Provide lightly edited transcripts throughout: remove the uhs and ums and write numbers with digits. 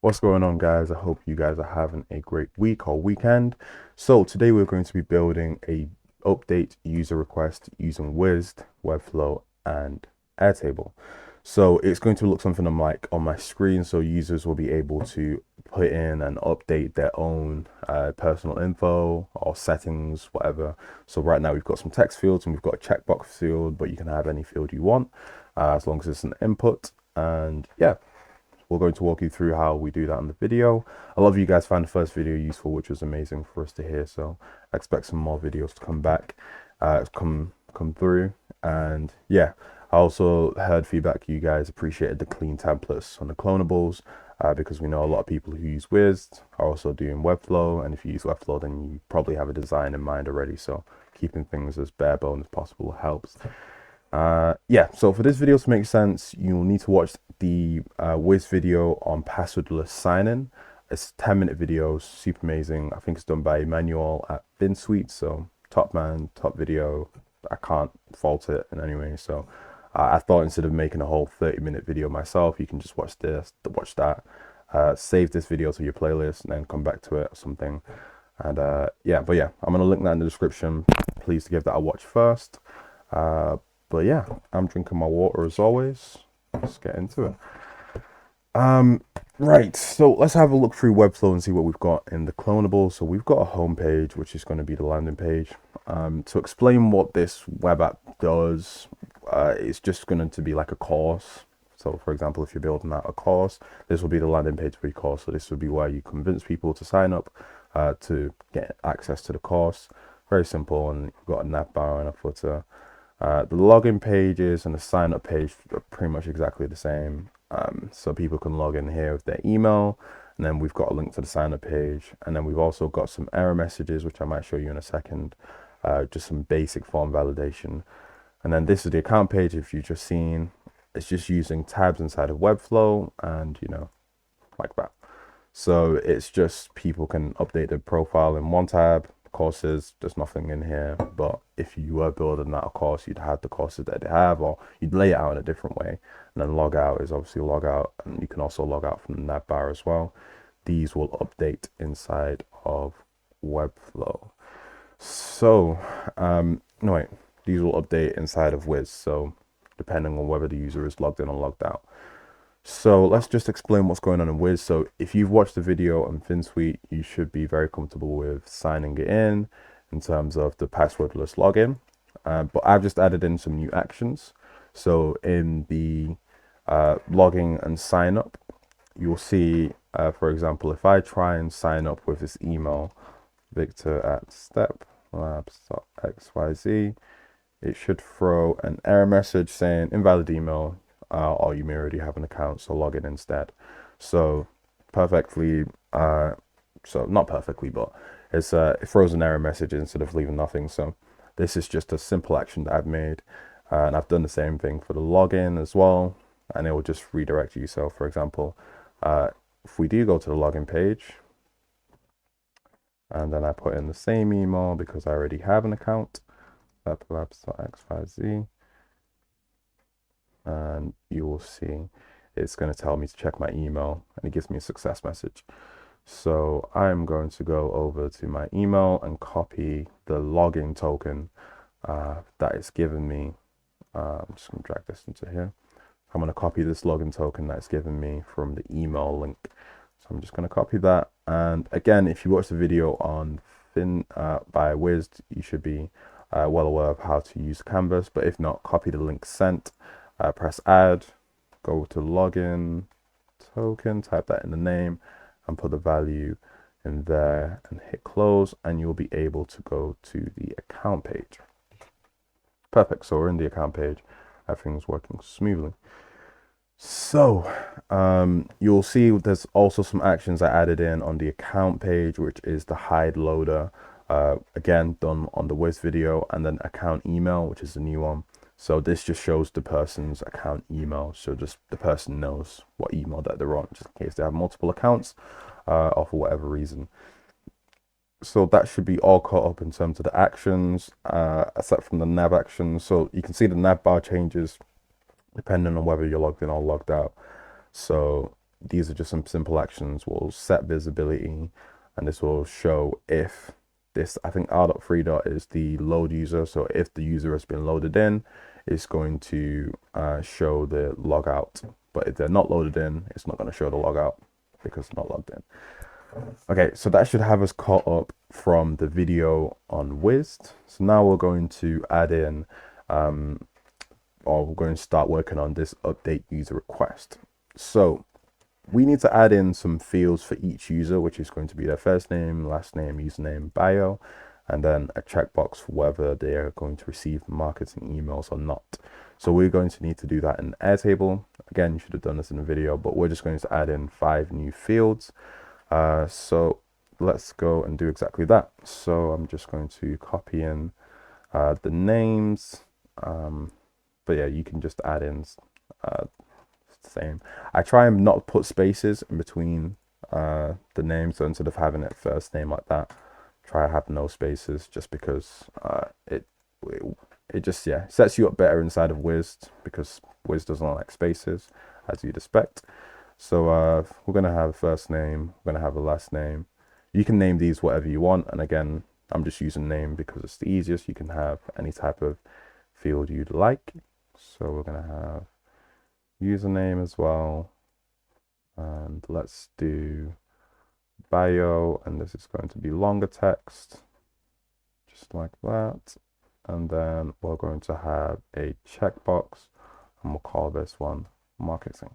What's going on, guys? I hope you guys are having a great week or weekend. So today we're going to be building a update user request using Wized, Webflow, and Airtable. So it's going to look something like on my screen, so users will be able to put in and update their own personal info or settings, whatever. So right now we've got some text fields and we've got a checkbox field, but you can have any field you want as long as it's an input. And yeah, we're going to walk you through how we do that in the video. A lot of you guys found the first video useful, which was amazing for us to hear. So I expect some more videos to come back, come through. And yeah, I also heard feedback. You guys appreciated the clean templates on the clonables because we know a lot of people who use Wized are also doing Webflow. And if you use Webflow, then you probably have a design in mind already. So keeping things as bare bones as possible helps. Yeah, so for this video to make sense, you'll need to watch the Wiz video on passwordless sign-in. It's a 10-minute video, super amazing. I think it's done by Emmanuel at FinSuite, so top man, top video. I can't fault it in any way. So I thought instead of making a whole 30-minute video myself, you can just watch that, save this video to your playlist, and then come back to it or something. And yeah, I'm gonna link that in the description. Please give that a watch first. But yeah, I'm drinking my water as always. Let's get into it. Right, so let's have a look through Webflow and see what we've got in the clonable. So we've got a home page, which is going to be the landing page. To explain what this web app does, it's just going to be like a course. So for example, if you're building out a course, this will be the landing page for your course. So this will be where you convince people to sign up to get access to the course. Very simple, and you've got a nav bar and a footer. The login pages and the sign up page are pretty much exactly the same. So people can log in here with their email, and then we've got a link to the sign up page. And then we've also got some error messages, which I might show you in a second, just some basic form validation. And then this is the account page. If you've just seen, it's just using tabs inside of Webflow and, like that. So it's just people can update their profile in one tab. Courses, there's nothing in here, but if you were building out a course, you'd have the courses that they have, or you'd lay it out in a different way. And then log out is obviously log out, and you can also log out from the nav bar as well. These will update inside of Webflow. So no, wait, these will update inside of Wiz, so depending on whether the user is logged in or logged out. So let's just explain what's going on in Wiz. So if you've watched the video on FinSuite, you should be very comfortable with signing it in terms of the passwordless login. But I've just added in some new actions. So in the logging and sign up, you'll see, for example, if I try and sign up with this email, victor@steplabs.xyz, it should throw an error message saying invalid email. Or you may already have an account, so log in instead. So perfectly, so not perfectly, but it throws an error message instead of leaving nothing. So this is just a simple action that I've made, and I've done the same thing for the login as well, and it will just redirect you. So for example, if we do go to the login page, and then I put in the same email because I already have an account, labs.xyz, and you will see it's going to tell me to check my email, and it gives me a success message. So I'm going to go over to my email and copy the login token that it's given me. I'm just going to drag this into here. I'm going to copy this login token that it's given me from the email link. So I'm just going to copy that. And again, if you watch the video on by Wized, you should be well aware of how to use Canvas. But if not, copy the link sent. Press add, go to login token, type that in the name, and put the value in there and hit close, and you'll be able to go to the account page. Perfect. So we're in the account page. Everything's working smoothly. So you'll see there's also some actions I added in on the account page, which is the hide loader, again done on the Wiz video, and then account email, which is the new one. So this just shows the person's account email, so just the person knows what email that they're on, just in case they have multiple accounts or for whatever reason. So that should be all caught up in terms of the actions, except from the nav actions. So you can see the nav bar changes depending on whether you're logged in or logged out. So these are just some simple actions. We'll set visibility, and this will show if this, I think r.3 is the load user. So if the user has been loaded in, it's going to show the logout. But if they're not loaded in, it's not going to show the logout because it's not logged in. Okay, so that should have us caught up from the video on Wized. So now we're going to add in, or we're going to start working on this update user request. So we need to add in some fields for each user, which is going to be their first name, last name, username, bio, and then a checkbox for whether they are going to receive marketing emails or not. So we're going to need to do that in Airtable. Again, you should have done this in the video, but we're just going to add in 5 new fields. So let's go and do exactly that. So I'm just going to copy in the names, but yeah, you can just add in same. I try and not put spaces in between the names, so instead of having it first name like that, try to have no spaces, just because it just, yeah, sets you up better inside of Wized, because Wized doesn't like spaces, as you'd expect. So we're going to have first name, we're going to have a last name. You can name these whatever you want, and again, I'm just using name because it's the easiest. You can have any type of field you'd like. So we're going to have username as well, and let's do bio, and this is going to be longer text, just like that. And then we're going to have a checkbox, and we'll call this one marketing.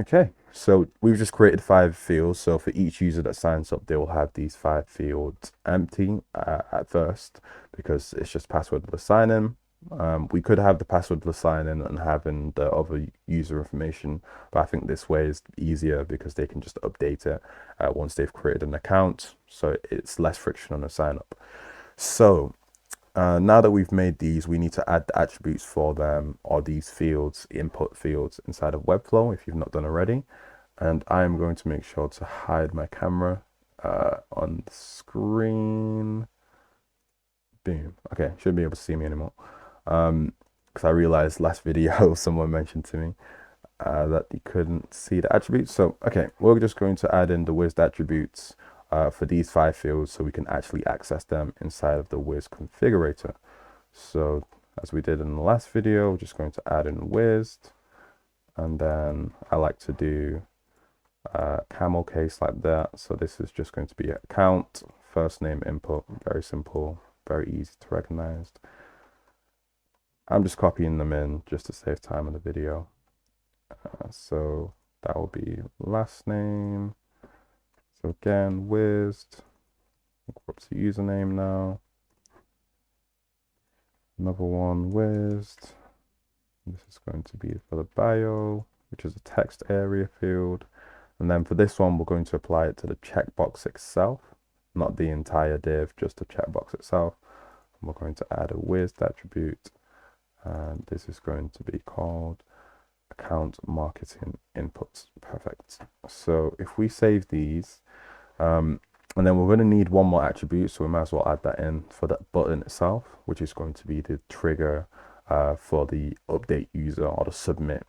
Okay, so we've just created 5 fields. So for each user that signs up, they will have these 5 fields empty at first, because it's just passwordless sign-in. We could have the passwordless sign-in and having the other user information, but I think this way is easier because they can just update it once they've created an account, so it's less friction on the sign-up. So now that we've made these, we need to add the attributes for them, or these fields, input fields, inside of Webflow if you've not done already. And I'm going to make sure to hide my camera on the screen. Boom. Okay, shouldn't be able to see me anymore. Because I realized last video someone mentioned to me that you couldn't see the attributes. So okay, we're just going to add in the Wized attributes for these 5 fields, so we can actually access them inside of the Wized configurator. So as we did in the last video, we're just going to add in Wized, and then I like to do camel case like that. So this is just going to be account first name input, very simple, very easy to recognize. I'm just copying them in just to save time in the video. So that will be last name. So again, Wized. Go up to username now. Another one, Wized. This is going to be for the bio, which is a text area field. And then for this one, we're going to apply it to the checkbox itself, not the entire div, just the checkbox itself. And we're going to add a Wized attribute, and this is going to be called accountMarketingInput. Perfect. So if we save these, and then we're going to need one more attribute, so we might as well add that in for that button itself, which is going to be the trigger for the update user, or the submit,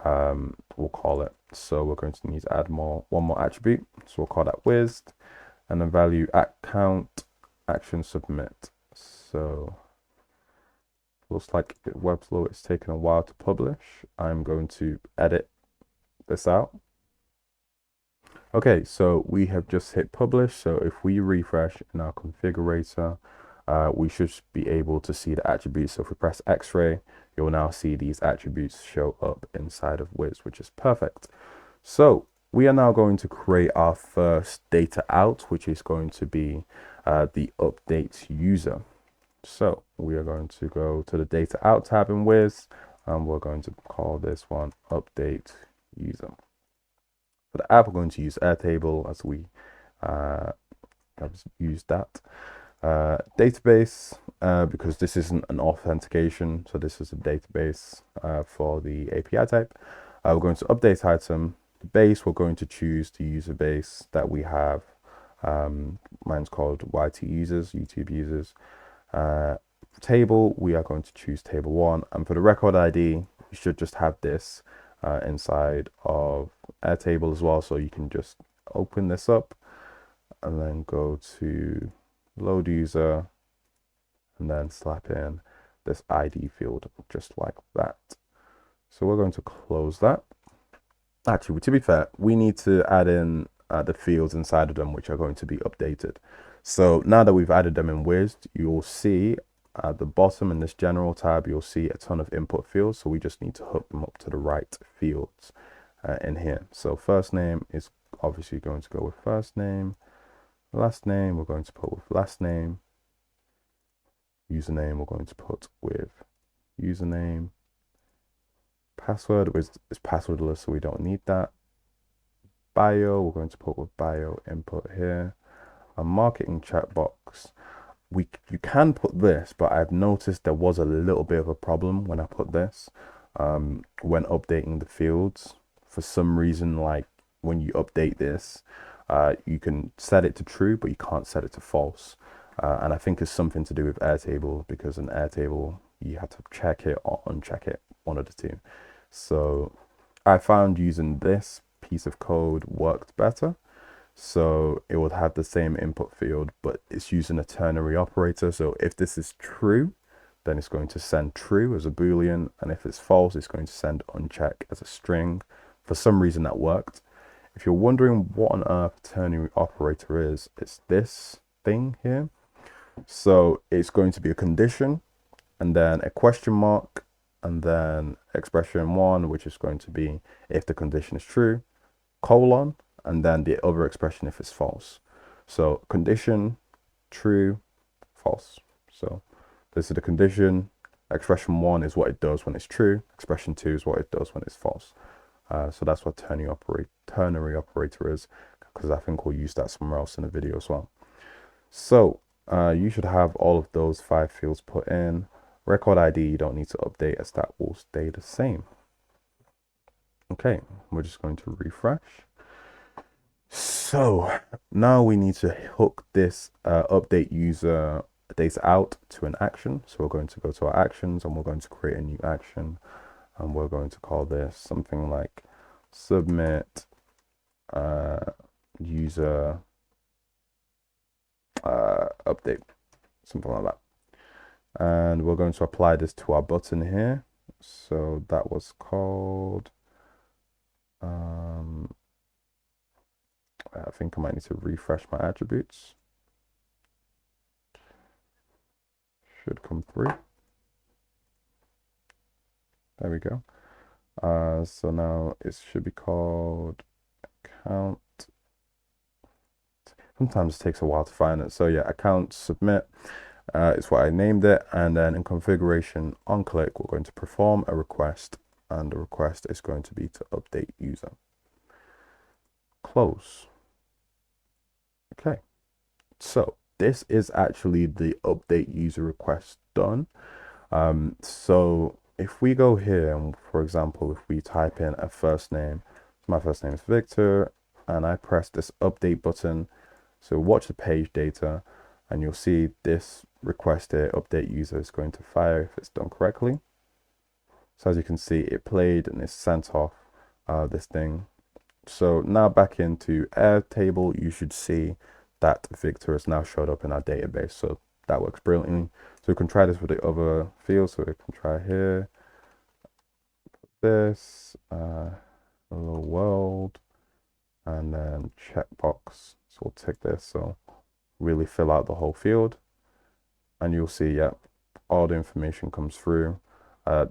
we'll call it. So we're going to need to add one more attribute, so we'll call that Wized, and then value accountActionsSubmit. So looks like Webflow is taking a while to publish. I'm going to edit this out. Okay, so we have just hit publish. So if we refresh in our configurator, we should be able to see the attributes. So if we press X-ray, you'll now see these attributes show up inside of Wized, which is perfect. So we are now going to create our first data out, which is going to be the update user. So we are going to go to the data out tab in Wized, and we're going to call this one update user. For the app, we're going to use Airtable, as we have used that. Database, because this isn't an authentication, so this is a database for the API type. We're going to update item. The base, we're going to choose the user base that we have. Mine's called YT users, YouTube users. Table, we are going to choose table 1, and for the record ID, you should just have this inside of Airtable as well. So you can just open this up and then go to load user and then slap in this ID field just like that. So we're going to close that. Actually, to be fair, we need to add in the fields inside of them, which are going to be updated. So now that we've added them in Wized, you'll see at the bottom in this general tab, you'll see a ton of input fields. So we just need to hook them up to the right fields in here. So first name is obviously going to go with first name. Last name, we're going to put with last name. Username, we're going to put with username. Password is passwordless, so we don't need that. Bio, we're going to put with bio input here. A marketing checkbox, you can put this, but I've noticed there was a little bit of a problem when I put this when updating the fields. For some reason, like when you update this, you can set it to true, but you can't set it to false. And I think it's something to do with Airtable, because in Airtable, you have to check it or uncheck it, one of the two. So I found using this piece of code worked better. So it would have the same input field, but it's using a ternary operator. So if this is true, then it's going to send true as a Boolean. And if it's false, it's going to send uncheck as a string. For some reason that worked. If you're wondering what on earth ternary operator is, it's this thing here. So it's going to be a condition and then a question mark and then expression 1, which is going to be if the condition is true, colon, and then the other expression if it's false. So condition, true, false. So this is the condition. Expression 1 is what it does when it's true. Expression 2 is what it does when it's false. So that's what ternary operator is, because I think we'll use that somewhere else in the video as well. So you should have all of those 5 fields put in. Record ID, you don't need to update, as that will stay the same. Okay, we're just going to refresh. So now we need to hook this update user data out to an action. So we're going to go to our actions and we're going to create a new action. And we're going to call this something like submit user update, something like that. And we're going to apply this to our button here. So that was called, I think I might need to refresh my attributes. Should come through. There we go. So now it should be called account. Sometimes it takes a while to find it. So yeah, accountSubmit is what I named it. And then in configuration on click, we're going to perform a request, and the request is going to be to update user. Close. Okay. So this is actually the update user request done. So if we go here and, for example, if we type in a first name, my first name is Victor, and I press this update button. So watch the page data and you'll see this request here, update user, is going to fire if it's done correctly. So as you can see, it played and it sent off this thing. So now back into Airtable, you should see that Victor has now showed up in our database. So that works brilliantly. So we can try this with the other fields. So we can try here, this, hello world, and then checkbox. So we'll tick this. So really fill out the whole field. And you'll see, yeah, all the information comes through.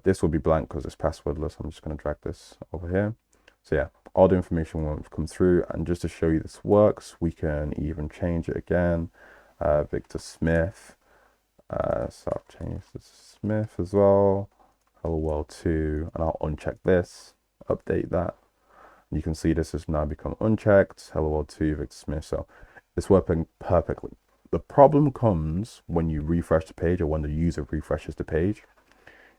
This will be blank because it's passwordless. I'm just going to drag this over here. So yeah, all the information won't come through. And just to show you this works, we can even change it again. Victor Smith. So I've changed this to Smith as well. Hello world 2, and I'll uncheck this, update that. You can see this has now become unchecked. Hello world 2, Victor Smith. So it's working perfectly. The problem comes when you refresh the page, or when the user refreshes the page.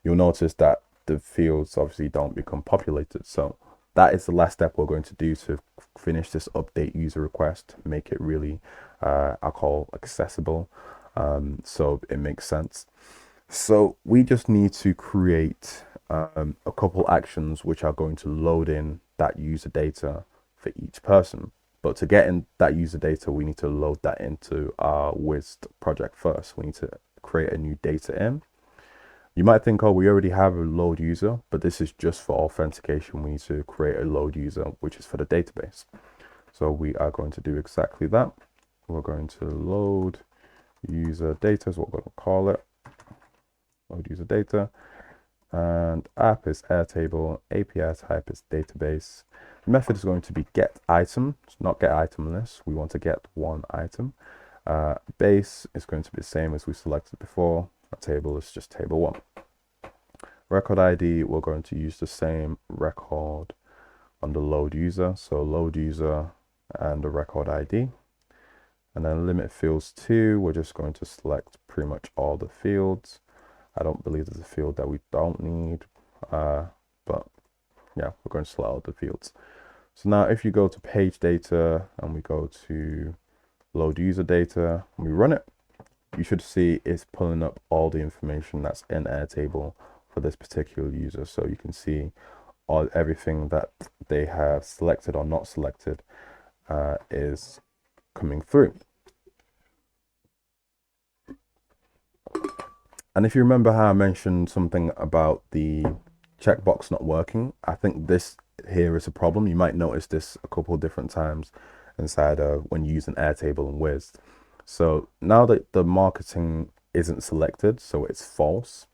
You'll notice that the fields obviously don't become populated. So that is the last step we're going to do to finish this update user request, make it really, I'll call accessible. So it makes sense. So we just need to create a couple actions which are going to load in that user data for each person. But to get in that user data, we need to load that into our Wized project first. We need to create a new data in. You might think, oh, we already have a load user, but this is just for authentication. We need to create a load user, which is for the database. So we are going to do exactly that. We're going to load user data is what we're going to call it. Load user data. And app is Airtable, API type is database. The method is going to be get item, it's not get item list. We want to get one item. Base is going to be the same as we selected before. A table is just table 1. Record ID, we're going to use the same record on the load user. So load user and the record ID. And then limit fields 2, we're just going to select pretty much all the fields. I don't believe there's a field that we don't need, but yeah, we're going to select all the fields. So now if you go to page data and we go to load user data and we run it, you should see it's pulling up all the information that's in Airtable for this particular user. So you can see everything that they have selected or not selected is coming through. And if you remember how I mentioned something about the checkbox not working, I think this here is a problem. You might notice this a couple of different times inside when using Airtable and Wized. So now that the marketing isn't selected, so it's false,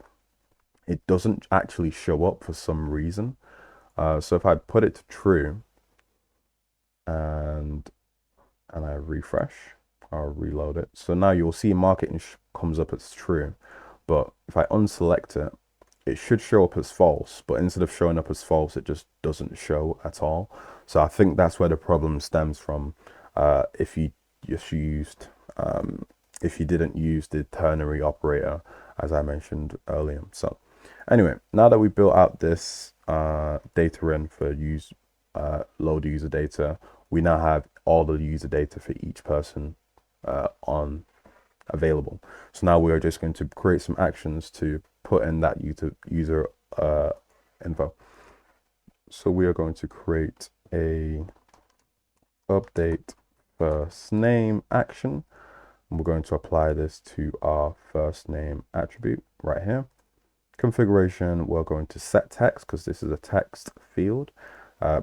it doesn't actually show up for some reason. So if I put it to true and I refresh, I'll reload it. So now you'll see marketing comes up as true. But if I unselect it, it should show up as false, but instead of showing up as false, it just doesn't show at all. So I think that's where the problem stems from. If you didn't use the ternary operator, as I mentioned earlier. So anyway, now that we built out this data in for load user data, we now have all the user data for each person on available. So now we are just going to create some actions to put in that user info. So we are going to create a update first name action, and we're going to apply this to our first name attribute right here. Configuration, we're going to set text because this is a text field.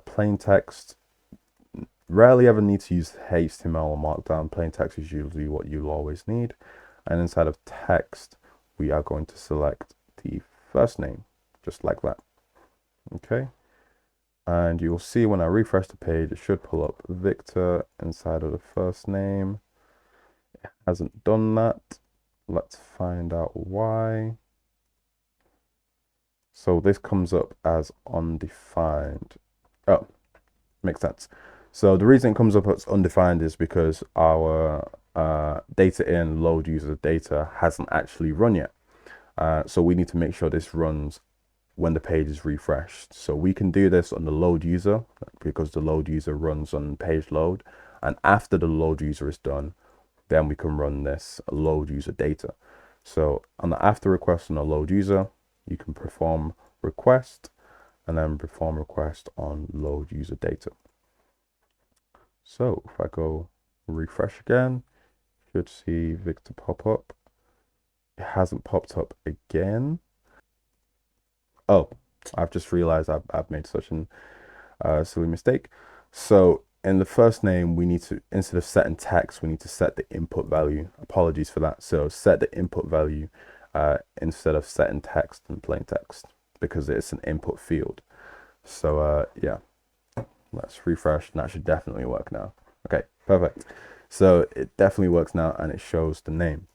Plain text, rarely ever need to use HTML or Markdown. Plain text is usually what you'll always need. And inside of text, we are going to select the first name, just like that. Okay. And you'll see when I refresh the page, it should pull up Victor inside of the first name. It hasn't done that. Let's find out why. So this comes up as undefined. Oh, makes sense. So the reason it comes up as undefined is because our data in load user data hasn't actually run yet. So we need to make sure this runs when the page is refreshed. So we can do this on the load user because the load user runs on page load. And after the load user is done, then we can run this load user data. So on the after request on the load user, you can perform request and then perform request on load user data. So if I go refresh again, you should see Victor pop up. It hasn't popped up again. Oh, I've just realized I've made such a silly mistake. So in the first name, we need to, instead of setting text, we need to set the input value. Apologies for that. So set the input value instead of setting text and plain text because it's an input field. So yeah, let's refresh and that should definitely work now. Okay, perfect. So it definitely works now and it shows the name.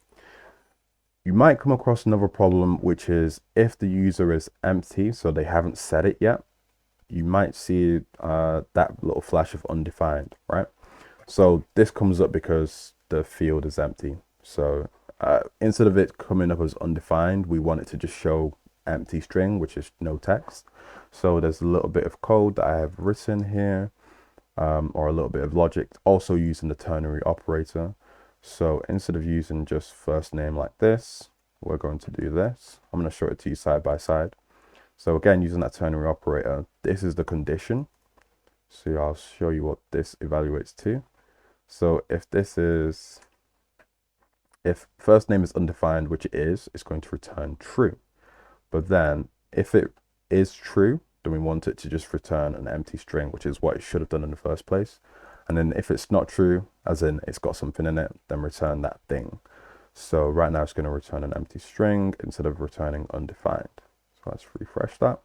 You might come across another problem, which is if the user is empty, so they haven't set it yet, you might see that little flash of undefined, right? So this comes up because the field is empty. So instead of it coming up as undefined, we want it to just show empty string, which is no text. So there's a little bit of code that I have written here, or a little bit of logic, also using the ternary operator. So instead of using just first name like this, we're going to do this. I'm going to show it to you side by side. So again, using that ternary operator, this is the condition. So I'll show you what this evaluates to. So if first name is undefined, which it is, it's going to return true. But then if it is true, then we want it to just return an empty string, which is what it should have done in the first place. And then if it's not true, as in it's got something in it, then return that thing. So right now it's going to return an empty string instead of returning undefined. So let's refresh that.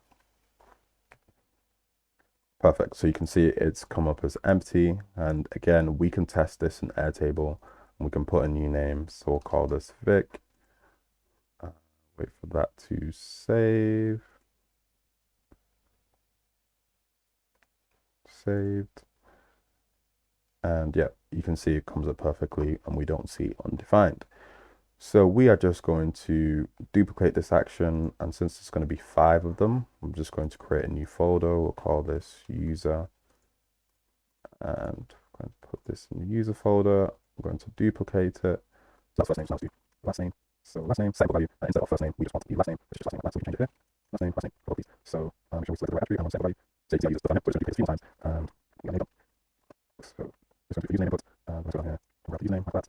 Perfect. So you can see it's come up as empty. And again, we can test this in Airtable and we can put a new name. So we'll call this Vic. Wait for that to save. Saved. And yeah, you can see it comes up perfectly and we don't see undefined. So we are just going to duplicate this action, and since it's going to be 5 of them, I'm just going to create a new folder. We'll call this user, and I'm going to put this in the user folder. I'm going to duplicate it. That's first name, so last name. So last name, set value, and instead of first name, we just want the last name. It's just last name like that, so we change it here. Last name, both these. So make sure we select the right attribute and set value. So you can see I use the input, so it's going to be 3 times, and we got name. So this one's the username input, and let's go down here and grab the username like that.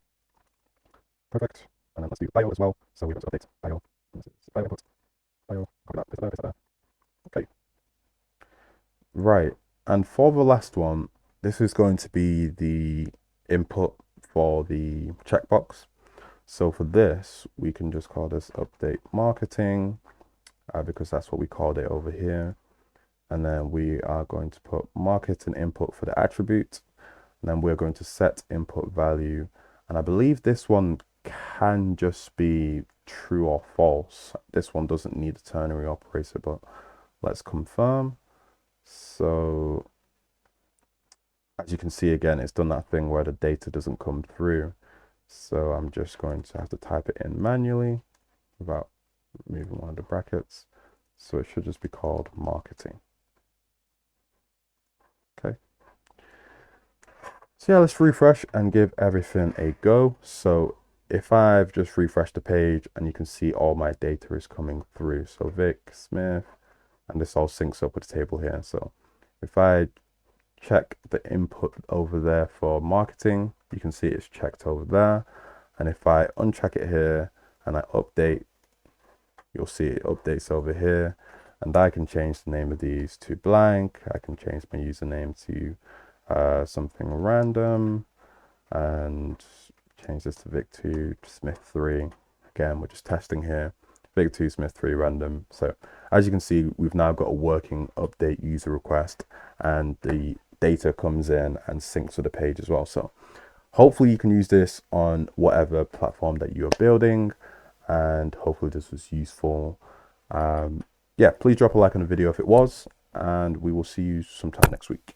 Perfect. And then let's do bio as well. So we want to update bio. This is bio input. Bio. Copy that. Paste that there. Okay. Right. And for the last one, this is going to be the input for the checkbox. So for this, we can just call this update marketing because that's what we called it over here. And then we are going to put marketing input for the attribute. And then we're going to set input value. And I believe this one can just be true or false. This one doesn't need a ternary operator, but let's confirm. So as you can see, again, it's done that thing where the data doesn't come through. So I'm just going to have to type it in manually without removing one of the brackets. So it should just be called marketing. Okay. So yeah, let's refresh and give everything a go. So if I've just refreshed the page, and you can see all my data is coming through. So Vic, Smith, and this all syncs up with the table here. So if I check the input over there for marketing, you can see it's checked over there. And if I uncheck it here and I update, you'll see it updates over here. And I can change the name of these to blank. I can change my username to something random, and change this to Vic2 Smith 3. Again, we're just testing here. Vic2 Smith 3 random. So as you can see, we've now got a working update user request, and the data comes in and syncs with the page as well. So hopefully you can use this on whatever platform that you're building, and hopefully this was useful. Yeah, please drop a like on the video if it was, and we will see you sometime next week.